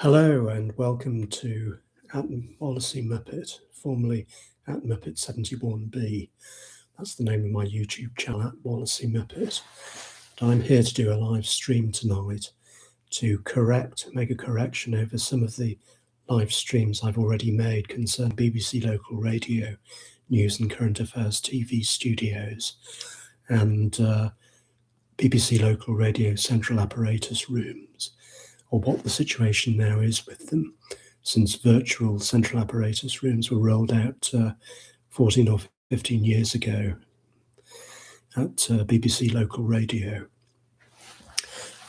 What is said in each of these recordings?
Hello and welcome to at Wallasey Muppet, formerly at Muppet 71B. That's the name of my YouTube channel, at Wallasey Muppet. And I'm here to do a live stream tonight to make a correction over some of the live streams I've already made concerning BBC Local Radio, News and Current Affairs TV studios, and BBC Local Radio Central Apparatus Rooms, or what the situation now is with them, since virtual central apparatus rooms were rolled out 14 or 15 years ago at BBC Local Radio.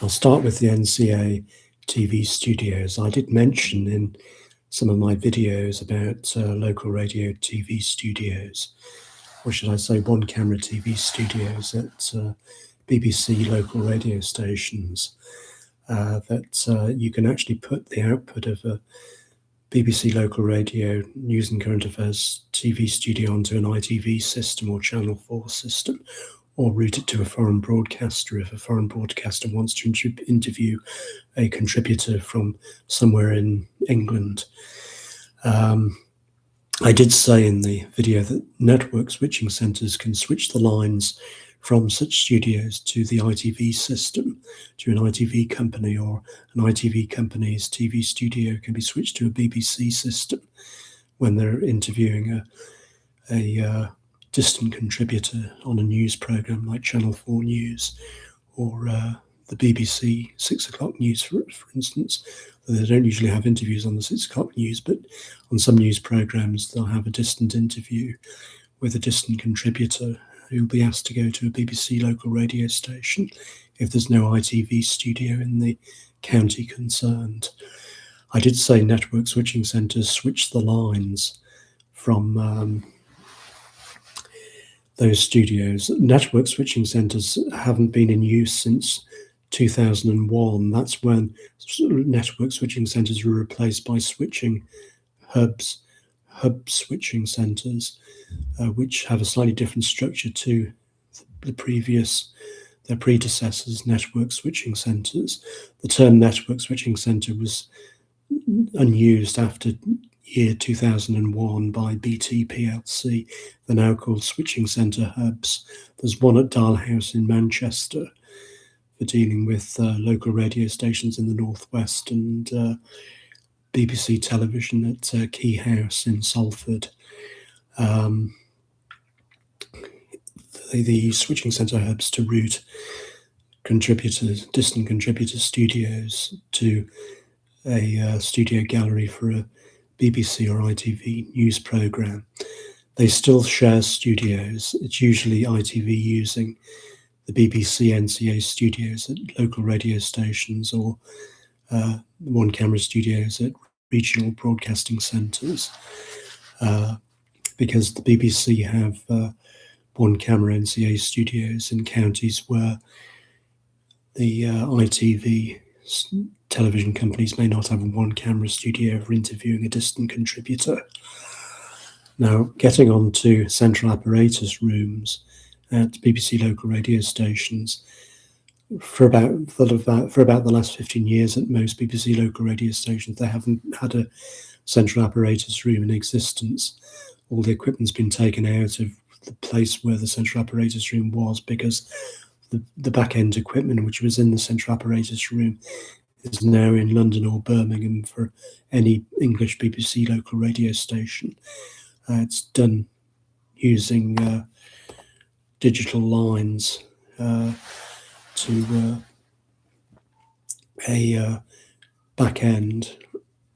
I'll start with the NCA TV studios. I did mention in some of my videos about local radio TV studios, or should I say one-camera TV studios at BBC local radio stations, that you can actually put the output of a BBC local radio news and current affairs TV studio onto an ITV system or Channel 4 system, or route it to a foreign broadcaster if a foreign broadcaster wants to interview a contributor from somewhere in England. I did say in the video that network switching centres can switch the lines from such studios to the ITV system, to an ITV company, or an ITV company's TV studio can be switched to a BBC system when they're interviewing a distant contributor on a news programme like Channel 4 News, or the BBC 6 o'clock news, for instance. They don't usually have interviews on the 6 o'clock news, but on some news programmes they'll have a distant interview with a distant contributor who'll be asked to go to a BBC local radio station if there's no ITV studio in the county concerned. I did say network switching centres switch the lines from those studios. Network switching centres haven't been in use since 2001. That's when network switching centres were replaced by switching hub switching centres, which have a slightly different structure to their predecessors, network switching centres. The term network switching centre was unused after year 2001 by BT plc. They're now called switching centre hubs. There's one at Dalhouse in Manchester for dealing with local radio stations in the northwest, and BBC Television at Key House in Salford. The switching centre hubs to route distant contributor studios to a studio gallery for a BBC or ITV news programme. They still share studios. It's usually ITV using the BBC NCA studios at local radio stations, or one-camera studios at regional broadcasting centres, because the BBC have one-camera NCA studios in counties where the ITV television companies may not have a one-camera studio for interviewing a distant contributor. Now, getting on to central apparatus rooms at BBC local radio stations, for about the last 15 years at most BBC local radio stations, they haven't had a central apparatus room in existence. All the equipment's been taken out of the place where the central apparatus room was, because the back-end equipment which was in the central apparatus room is now in London or Birmingham for any English BBC local radio station. It's done using digital lines to a back-end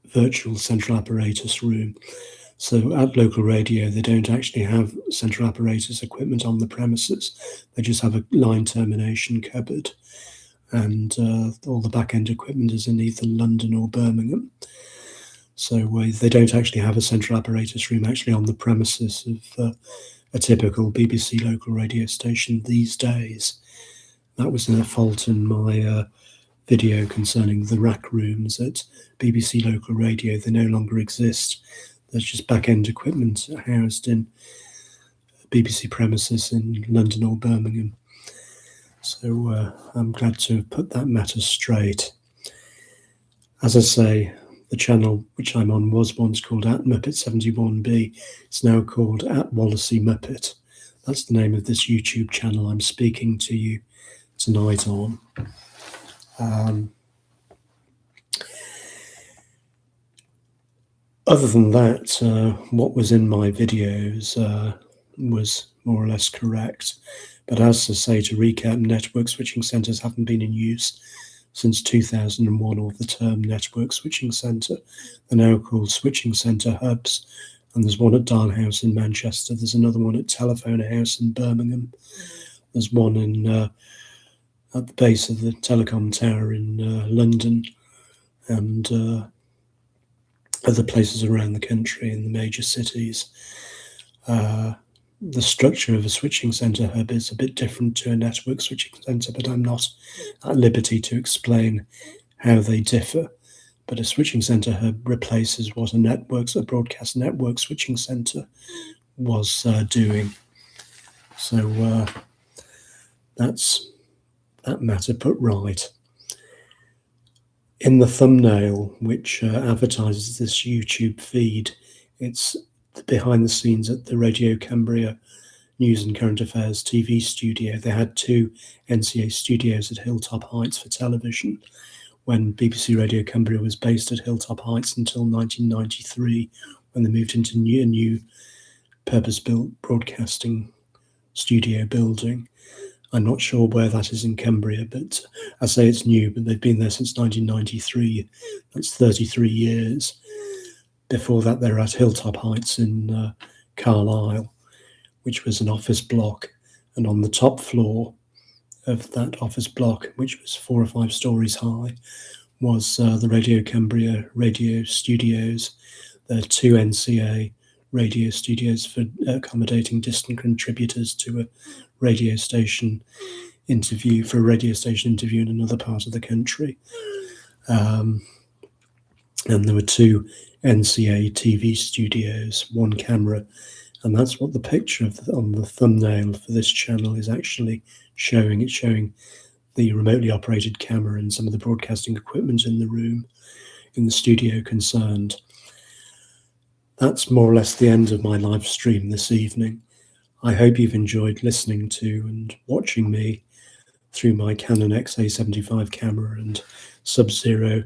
virtual central apparatus room. So at local radio, they don't actually have central apparatus equipment on the premises. They just have a line termination cupboard, and all the back-end equipment is in either London or Birmingham. So they don't actually have a central apparatus room actually on the premises of a typical BBC local radio station these days. That was a fault in my video concerning the rack rooms at BBC local radio. They no longer exist. There's just back-end equipment housed in BBC premises in London or Birmingham. So I'm glad to have put that matter straight. As I say, The channel which I'm on was once called @Muppet71B. It's now called @Wallacey That's the name of this YouTube channel I'm speaking to you tonight on. Other than that, what was in my videos was more or less correct. But as to say, to recap, network switching centers haven't been in use since 2001, or the term network switching center. They're now called switching center hubs. And there's one at Darnhouse in Manchester. There's another one at Telephone House in Birmingham. There's one in at the base of the telecom tower in London, and other places around the country in the major cities. The structure of a switching center hub is a bit different to a network switching center, but I'm not at liberty to explain how they differ. But a switching center hub replaces what a broadcast network switching center was doing. So that's that matter put right. In the thumbnail, which advertises this YouTube feed, it's behind the scenes at the Radio Cumbria News and Current Affairs TV studio. They had 2 NCA studios at Hilltop Heights for television, when BBC Radio Cumbria was based at Hilltop Heights until 1993, when they moved into a new purpose-built broadcasting studio building. I'm not sure where that is in Cumbria, but I say it's new, but they've been there since 1993. That's 33 years. Before that, they were at Hilltop Heights in Carlisle, which was an office block. And on the top floor of that office block, which was 4 or 5 stories high, was the Radio Cumbria radio studios. There are 2 NCA radio studios for accommodating distant contributors to a radio station interview, in another part of the country. And there were 2 NCA TV studios, 1 camera, and that's what the picture on the thumbnail for this channel is actually showing. It's showing the remotely operated camera and some of the broadcasting equipment in the room, in the studio concerned. That's more or less the end of my live stream this evening. I hope you've enjoyed listening to and watching me through my Canon XA75 camera and Sub-Zero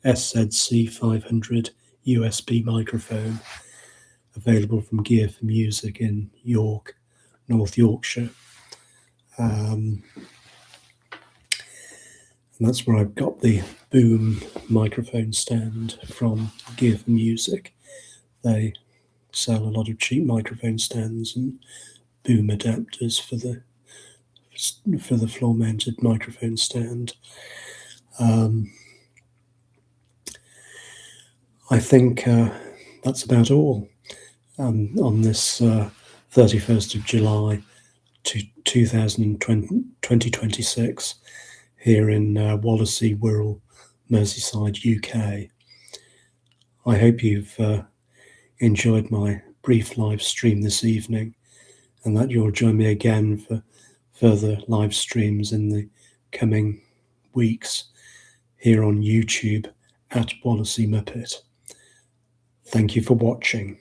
SZC500 USB microphone, available from Gear for Music in York, North Yorkshire. And that's where I've got the boom microphone stand from, Gear for Music. They sell a lot of cheap microphone stands and boom adapters for the floor-mounted microphone stand. I think that's about all on this 31st of July 2026 here in Wallasey, Wirral, Merseyside, UK. I hope you've enjoyed my brief live stream this evening, and that you'll join me again for further live streams in the coming weeks here on YouTube @Wallacey Muppet. Thank you for watching.